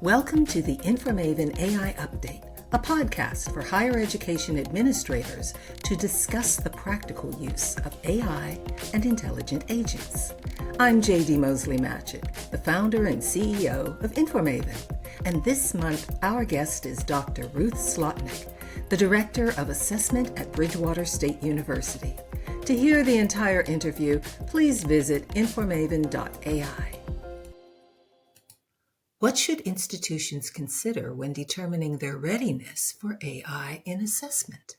Welcome to the InforMaven AI Update, a podcast for higher education administrators to discuss the practical use of AI and intelligent agents. I'm JD Mosley-Matchett, the founder and CEO of InforMaven, and this month our guest is Dr. Ruth Slotnick, the Director of Assessment at Bridgewater State University. To hear the entire interview, please visit informaven.ai. What should institutions consider when determining their readiness for AI in assessment?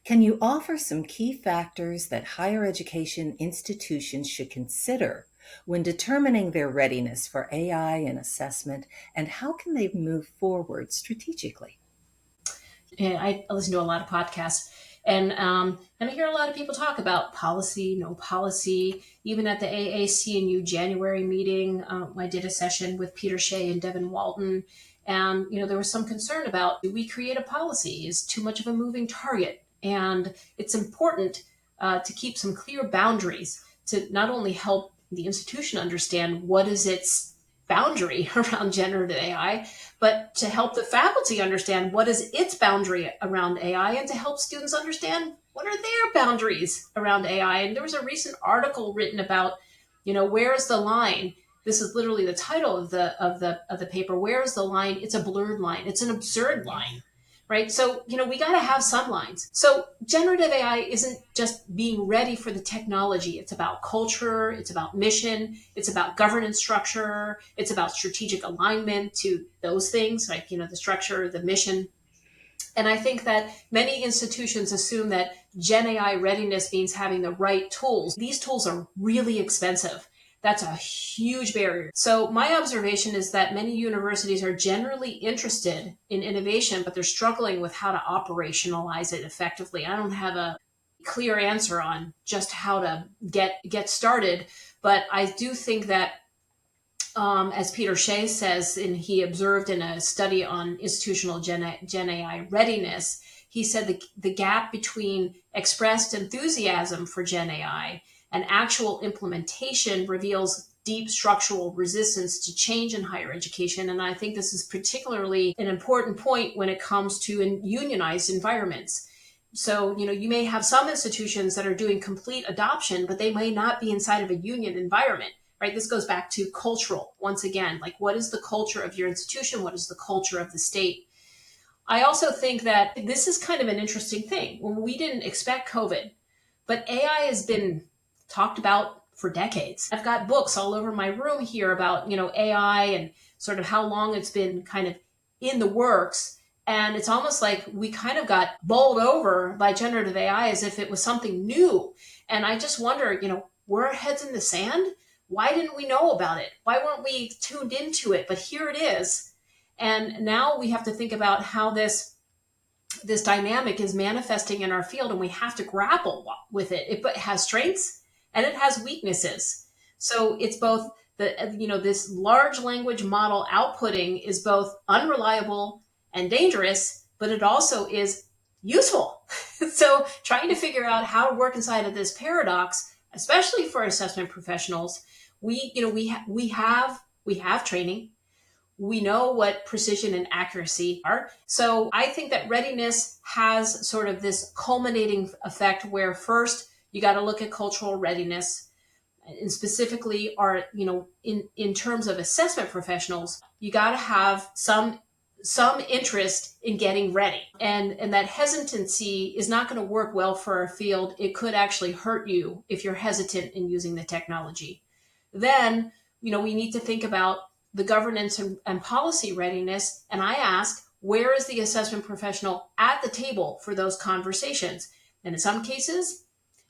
Can you offer some key factors that higher education institutions should consider when determining their readiness for AI in assessment, and how can they move forward strategically? I listen to a lot of podcasts, and I hear a lot of people talk about policy, no policy. Even at the AAC&U January meeting, I did a session with Peter Shea and Devin Walton, and there was some concern about, do we create a policy? Is too much of a moving target? And it's important to keep some clear boundaries to not only help the institution understand what is its boundary around generative AI, but to help the faculty understand what is its boundary around AI, and to help students understand what are their boundaries around AI. And there was a recent article written about, where is the line? This is literally the title of the paper. Where is the line? It's a blurred line. It's an absurd line. Right? So, we got to have some lines. So generative AI isn't just being ready for the technology. It's about culture. It's about mission. It's about governance structure. It's about strategic alignment to those things, like, the structure, the mission. And I think that many institutions assume that Gen AI readiness means having the right tools. These tools are really expensive. That's a huge barrier. So my observation is that many universities are generally interested in innovation, but they're struggling with how to operationalize it effectively. I don't have a clear answer on just how to get started, but I do think that, as Peter Shea says, and he observed in a study on institutional Gen AI readiness, he said the gap between expressed enthusiasm for Gen AI and actual implementation reveals deep structural resistance to change in higher education. And I think this is particularly an important point when it comes to unionized environments. So, you may have some institutions that are doing complete adoption, but they may not be inside of a union environment, right? This goes back to cultural. Once again, like, what is the culture of your institution? What is the culture of the state? I also think that this is kind of an interesting thing. When we didn't expect COVID, but AI has been talked about for decades. I've got books all over my room here about, AI and sort of how long it's been kind of in the works. And it's almost like we kind of got bowled over by generative AI as if it was something new. And I just wonder, were our heads in the sand? Why didn't we know about it? Why weren't we tuned into it? But here it is. And now we have to think about how this dynamic is manifesting in our field, and we have to grapple with it. It has strengths and it has weaknesses. So it's both this large language model outputting is both unreliable and dangerous, but it also is useful. So trying to figure out how to work inside of this paradox, especially for assessment professionals, we have training. We know what precision and accuracy are. So I think that readiness has sort of this culminating effect where first you got to look at cultural readiness, and specifically in terms of assessment professionals, you got to have some interest in getting ready. And that hesitancy is not going to work well for our field. It could actually hurt you if you're hesitant in using the technology. Then, we need to think about the governance and policy readiness. And I ask, where is the assessment professional at the table for those conversations? And in some cases,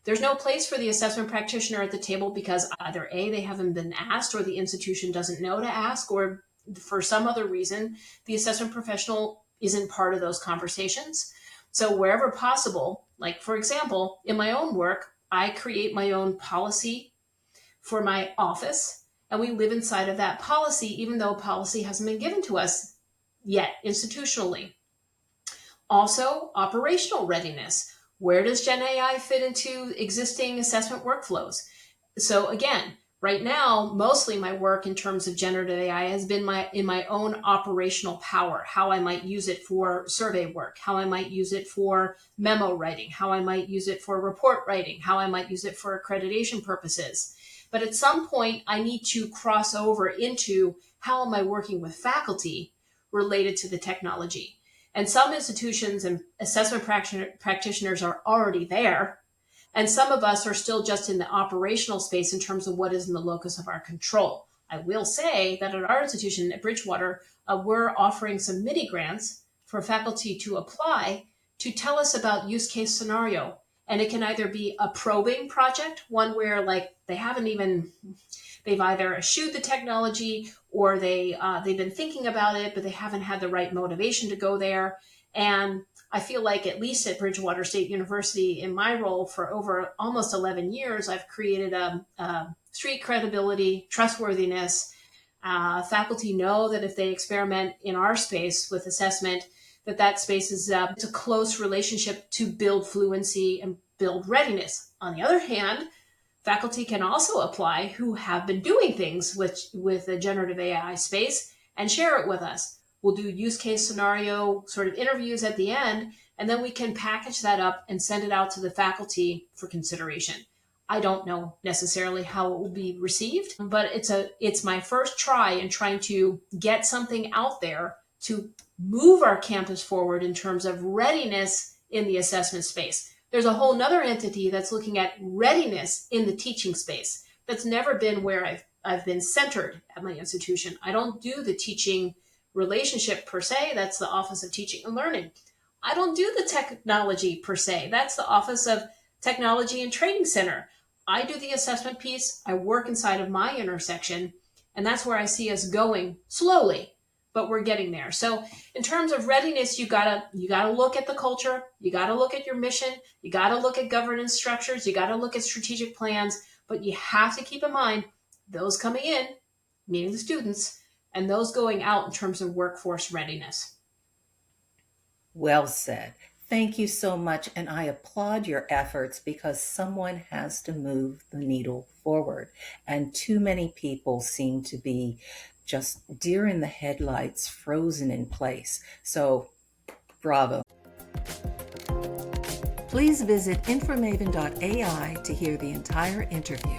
there's no place for the assessment practitioner at the table because either A, they haven't been asked, or the institution doesn't know to ask, or for some other reason, the assessment professional isn't part of those conversations. So wherever possible, like for example, in my own work, I create my own policy for my office, and we live inside of that policy, even though policy hasn't been given to us yet institutionally. Also, operational readiness. Where does Gen AI fit into existing assessment workflows? So again, Right now, mostly my work in terms of generative AI has been in my own operational power, how I might use it for survey work, how I might use it for memo writing, how I might use it for report writing, how I might use it for accreditation purposes. But at some point, I need to cross over into how am I working with faculty related to the technology. And some institutions and assessment practitioners are already there. And some of us are still just in the operational space in terms of what is in the locus of our control. I will say that at our institution at Bridgewater, we're offering some mini grants for faculty to apply to tell us about use case scenario. And it can either be a probing project, one where like they've either eschewed the technology or they've been thinking about it, but they haven't had the right motivation to go there. And I feel like at least at Bridgewater State University, in my role for over almost 11 years, I've created a street credibility, trustworthiness. Faculty know that if they experiment in our space with assessment, that space is it's a close relationship to build fluency and build readiness. On the other hand, faculty can also apply who have been doing things with the generative AI space and share it with us. We'll do use case scenario sort of interviews at the end, and then we can package that up and send it out to the faculty for consideration. I don't know necessarily how it will be received, but it's my first try in trying to get something out there to move our campus forward in terms of readiness in the assessment space. There's a whole nother entity that's looking at readiness in the teaching space. That's never been where I've been centered at my institution. I don't do the teaching relationship per se. That's the Office of Teaching and Learning. I don't do the technology per se. That's the Office of Technology and Training Center. I do the assessment piece. I work inside of my intersection, and that's where I see us going slowly, but we're getting there. So in terms of readiness, you gotta look at the culture, you gotta look at your mission, you gotta look at governance structures, you gotta look at strategic plans, but you have to keep in mind those coming in, meaning the students, and those going out in terms of workforce readiness. Well said. Thank you so much. And I applaud your efforts because someone has to move the needle forward. And too many people seem to be just deer in the headlights, frozen in place. So, bravo. Please visit InforMaven.ai to hear the entire interview.